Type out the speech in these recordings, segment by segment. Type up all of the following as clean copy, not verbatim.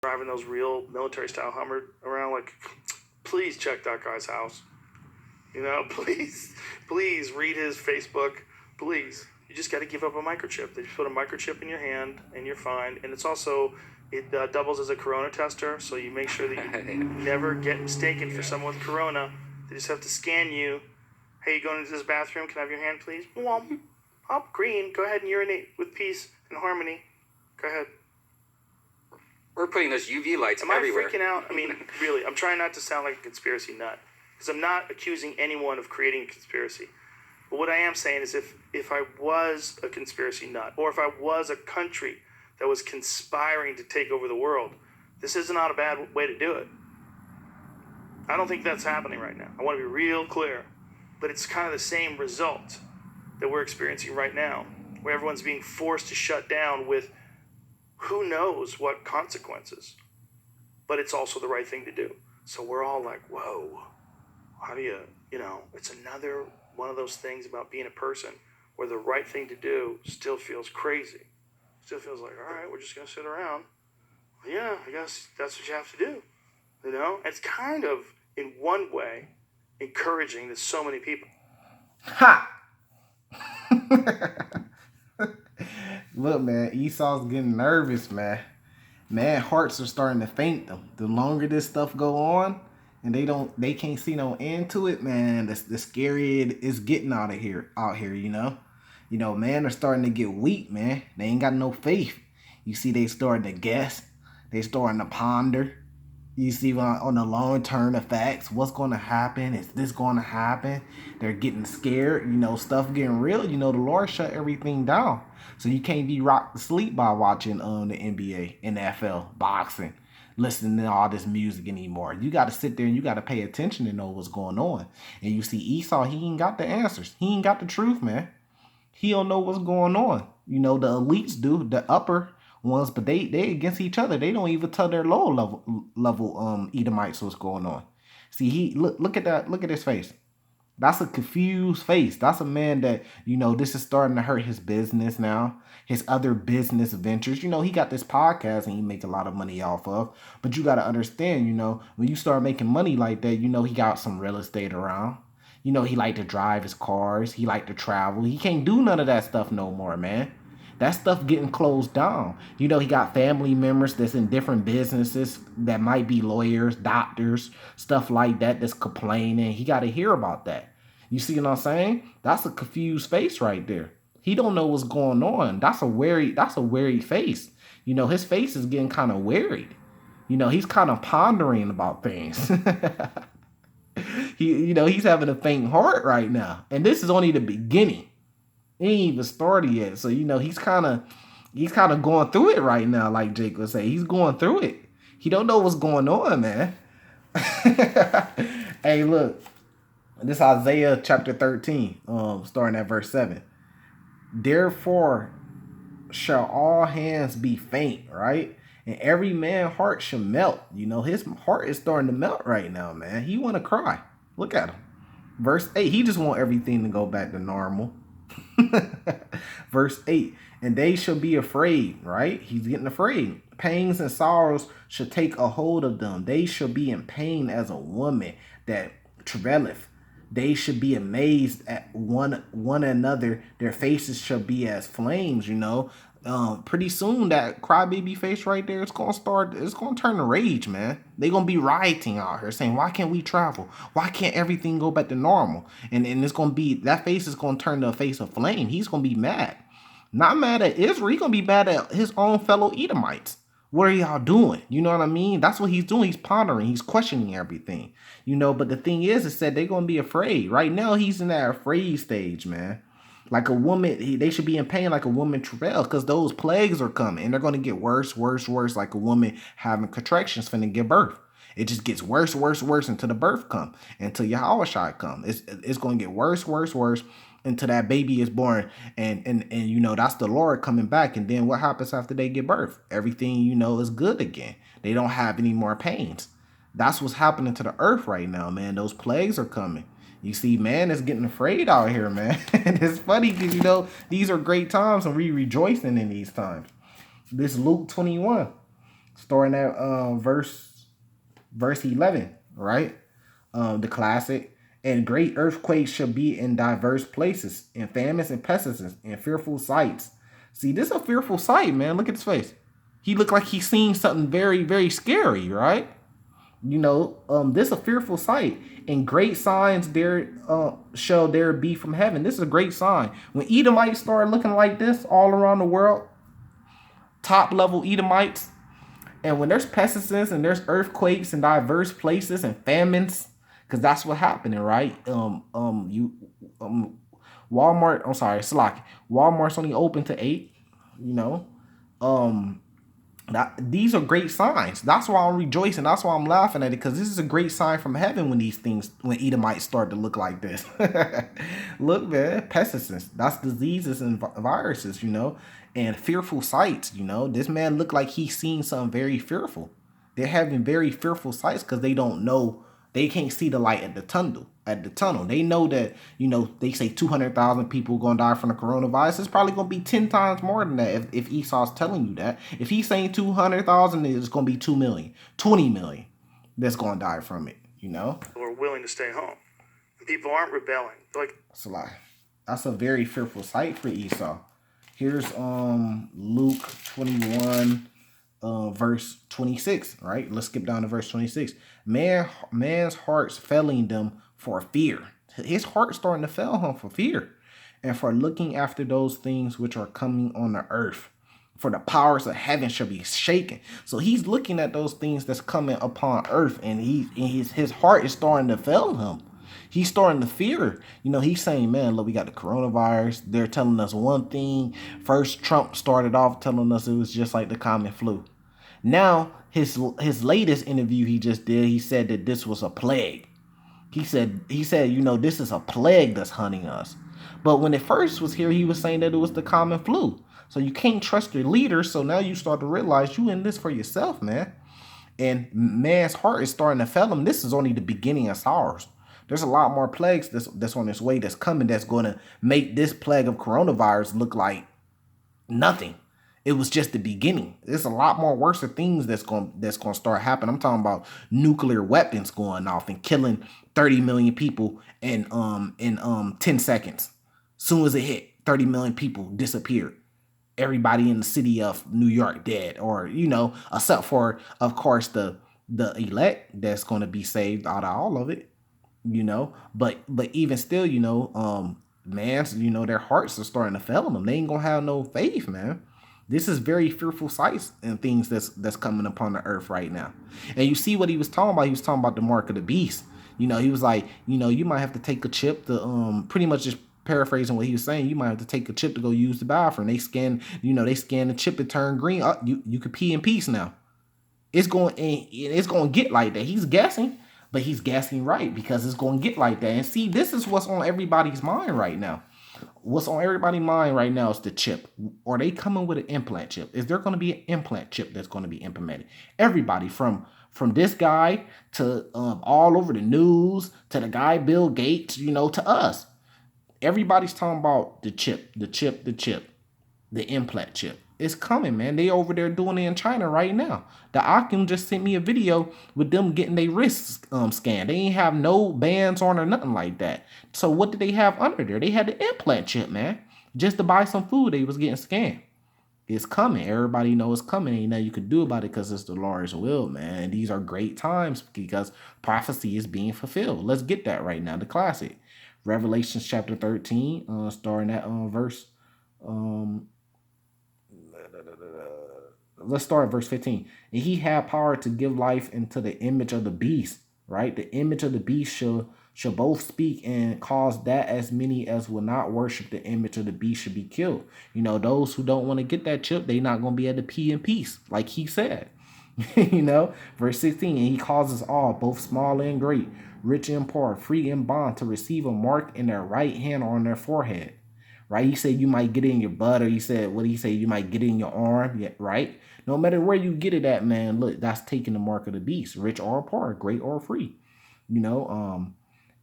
driving those real military style Hummer around, like, please check that guy's house. You know, please read his Facebook. Please. You just got to give up a microchip. They just put a microchip in your hand and you're fine. And it's also, it doubles as a corona tester, so you make sure that you never get mistaken for someone with corona. They just have to scan you. Hey, you going into this bathroom? Can I have your hand, please? Oh, green. Go ahead and urinate with peace and harmony. Go ahead. We're putting those UV lights everywhere. Am I freaking out? I mean, really, I'm trying not to sound like a conspiracy nut, because I'm not accusing anyone of creating a conspiracy. But what I am saying is if I was a conspiracy nut, or if I was a country that was conspiring to take over the world, this is not a bad way to do it. I don't think that's happening right now. I want to be real clear. But it's kind of the same result that we're experiencing right now, where everyone's being forced to shut down with who knows what consequences. But it's also the right thing to do. So we're all like, whoa, how do you know, it's another one of those things about being a person where the right thing to do still feels crazy. Still feels like, all right, we're just going to sit around. Well, yeah, I guess that's what you have to do. You know, it's kind of, in one way, encouraging to so many people. Ha! Look, man, Esau's getting nervous, man. Man, hearts are starting to faint them. The longer this stuff go on, and they can't see no end to it, man. The scarier it is getting out here, you know. You know, man, they're starting to get weak, man. They ain't got no faith. You see, they starting to guess. They starting to ponder. You see on the long-term effects, what's going to happen? Is this going to happen? They're getting scared. You know, stuff getting real. You know, the Lord shut everything down. So you can't be rocked to sleep by watching the NBA, NFL, boxing, listening to all this music anymore. You got to sit there and you got to pay attention to know what's going on. And you see Esau, he ain't got the answers. He ain't got the truth, man. He don't know what's going on. You know, the elites do, the upper ones, but they against each other. They don't even tell their low level Edomites what's going on. See, he look at that, look at his face. That's a confused face. That's a man that, you know, this is starting to hurt his business now. His other business ventures. You know, he got this podcast and he make a lot of money off of. But you got to understand, you know, when you start making money like that, you know, he got some real estate around. You know, he like to drive his cars. He like to travel. He can't do none of that stuff no more, man. That stuff getting closed down. You know, he got family members that's in different businesses that might be lawyers, doctors, stuff like that that's complaining. He got to hear about that. You see what I'm saying? That's a confused face right there. He don't know what's going on. That's a wary face. You know, his face is getting kind of worried. You know, he's kind of pondering about things. He's having a faint heart right now. And this is only the beginning. It ain't even started yet. So, you know, he's kind of going through it right now, like Jake would say. He's going through it. He don't know what's going on, man. Hey, look. This is Isaiah chapter 13, starting at verse 7. Therefore shall all hands be faint, right? And every man's heart shall melt. You know, his heart is starting to melt right now, man. He want to cry. Look at him. Verse 8, he just want everything to go back to normal. Verse 8, and they shall be afraid, right? He's getting afraid. Pains and sorrows shall take a hold of them. They shall be in pain as a woman that travaileth. They should be amazed at one another. Their faces shall be as flames, you know. Pretty soon that crybaby face right there, it's gonna turn to rage, man. They gonna be rioting out here saying, why can't we travel? Why can't everything go back to normal? And it's gonna be, that face is gonna turn to a face of flame. He's gonna be mad. Not mad at Israel, he's gonna be mad at his own fellow Edomites. What are y'all doing? You know what I mean? That's what he's doing. He's pondering. He's questioning everything. You know, but the thing is that they're going to be afraid. Right now, he's in that afraid stage, man. Like a woman, they should be in pain like a woman travails because those plagues are coming. And they're going to get worse, worse, worse, like a woman having contractions finna give birth. It just gets worse, worse, worse until the birth come, until Yahushua come. It's going to get worse, worse, worse until that baby is born. And you know, that's the Lord coming back. And then what happens after they give birth? Everything, you know, is good again. They don't have any more pains. That's what's happening to the earth right now, man. Those plagues are coming. You see, man is getting afraid out here, man. And it's funny because, you know, these are great times and we rejoicing in these times. This Luke 21. starting at verse 11, right? The classic. And great earthquakes shall be in diverse places, and famines and pestilence, and fearful sights. See, this is a fearful sight, man. Look at his face. He looked like he's seen something very, very scary, right? This is a fearful sight, and great signs there shall there be from heaven. This is a great sign. When Edomites start looking like this all around the world, top level Edomites, and when there's pestilence and there's earthquakes in diverse places and famines, because that's what happening, right? Walmart. I'm sorry, Slack. Walmart's only open to 8. You know, um, these are great signs. That's why I'm rejoicing. That's why I'm laughing at it, because this is a great sign from heaven when Edomites start to look like this. Look, man, pestilence. That's diseases and viruses, and fearful sights. This man looked like he's seen something very fearful. They're having very fearful sights because they don't know. They can't see the light at the tunnel. They know that, they say 200,000 people going to die from the coronavirus. It's probably going to be 10 times more than that if Esau's telling you that. If he's saying 200,000, it's going to be 2 million, 20 million that's going to die from it, We're willing to stay home. People aren't rebelling. Like, that's a lie. That's a very fearful sight for Esau. Here's Luke 21, verse 26, right? Let's skip down to verse 26. Man's heart's failing them for fear. His heart's starting to fail him for fear, and for looking after those things which are coming on the earth. For the powers of heaven shall be shaken. So he's looking at those things that's coming upon earth, and his heart is starting to fail him. He's starting to fear. He's saying, man, look, we got the coronavirus. They're telling us one thing. First, Trump started off telling us it was just like the common flu. Now, his latest interview he just did, he said that this was a plague. He said, this is a plague that's hunting us. But when it first was here, he was saying that it was the common flu. So you can't trust your leaders. So now you start to realize you in this for yourself, man. And man's heart is starting to fail him. This is only the beginning of sorrows. There's a lot more plagues that's on its way, that's coming, that's going to make this plague of coronavirus look like nothing. It was just the beginning. There's a lot more worse things that's going to start happening. I'm talking about nuclear weapons going off and killing 30 million people in 10 seconds. Soon as it hit, 30 million people disappeared. Everybody in the city of New York dead, or except for, of course, the elect that's going to be saved out of all of it. But even still, their hearts are starting to fail them. They ain't gonna have no faith, man. This is very fearful sights and things that's coming upon the earth right now. And you see what he was talking about. He was talking about the mark of the beast. He was like, you might have to take a chip to pretty much just paraphrasing what he was saying. You might have to take a chip to go use the bathroom. They scan the chip and turn green. You could pee in peace now. It's going to get like that. He's guessing. But he's guessing right, because it's going to get like that. And see, this is what's on everybody's mind right now. What's on everybody's mind right now is the chip. Are they coming with an implant chip? Is there going to be an implant chip that's going to be implemented? Everybody from this guy to all over the news, to the guy Bill Gates, to us. Everybody's talking about the chip, the implant chip. It's coming, man. They over there doing it in China right now. The Akim just sent me a video with them getting their wrists scanned. They ain't have no bands on or nothing like that. So what did they have under there? They had the implant chip, man. Just to buy some food, they was getting scanned. It's coming. Everybody knows it's coming. Ain't nothing you could do about it, because it's the Lord's will, man. These are great times because prophecy is being fulfilled. Let's get that right now. The classic. Revelations chapter 13, starting at verse... let's start at verse 15. And he had power to give life into the image of the beast, right? The image of the beast shall both speak and cause that as many as will not worship the image of the beast should be killed. Those who don't want to get that chip, they not going to be able to pee in peace, like he said. Verse 16, and he causes all, both small and great, rich and poor, free and bond, to receive a mark in their right hand or on their forehead. Right? He said you might get it in your butt, or he said, what did he say? You might get it in your arm. Yeah, right? No matter where you get it at, man, look, that's taking the mark of the beast, rich or poor, great or free. And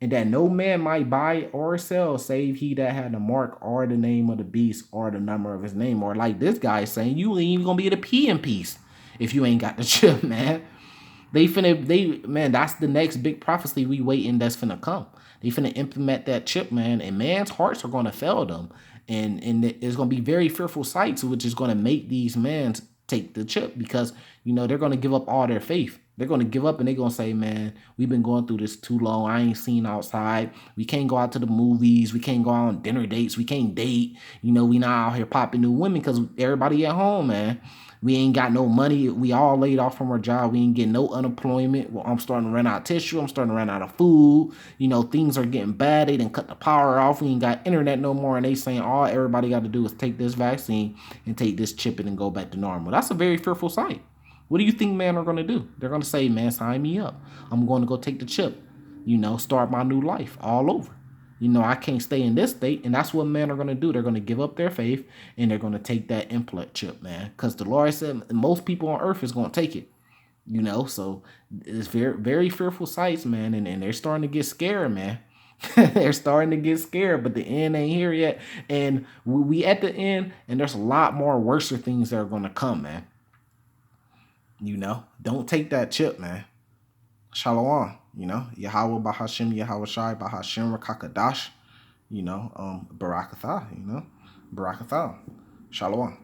that no man might buy or sell save he that had the mark or the name of the beast or the number of his name. Or like this guy is saying, you ain't even gonna be able to pee in peace if you ain't got the chip, man. Man, that's the next big prophecy we waiting that's finna come. They finna implement that chip, man, and man's hearts are gonna fail them. And it's gonna be very fearful sights, which is gonna make these men take the chip because they're gonna give up all their faith. They're gonna give up and they're gonna say, man, we've been going through this too long. I ain't seen outside. We can't go out to the movies. We can't go out on dinner dates. We can't date. We not out here popping new women because everybody at home, man. We ain't got no money. We all laid off from our job. We ain't getting no unemployment. Well, I'm starting to run out of tissue. I'm starting to run out of food. Things are getting bad. They done cut the power off. We ain't got internet no more. And they saying all everybody got to do is take this vaccine and take this chip and go back to normal. That's a very fearful sight. What do you think men are going to do? They're going to say, man, sign me up. I'm going to go take the chip, start my new life all over. I can't stay in this state. And that's what men are going to do. They're going to give up their faith and they're going to take that implant chip, man. Because the Lord said most people on earth is going to take it, So it's very, very fearful sights, man. And they're starting to get scared, man. They're starting to get scared, but the end ain't here yet. And we at the end, and there's a lot more worse things that are going to come, man. Don't take that chip, man. Shalom, Yahweh Bahashim, Yahweh Shai Bahashim Rakakadash, Barakatha, Barakatha. Shalom.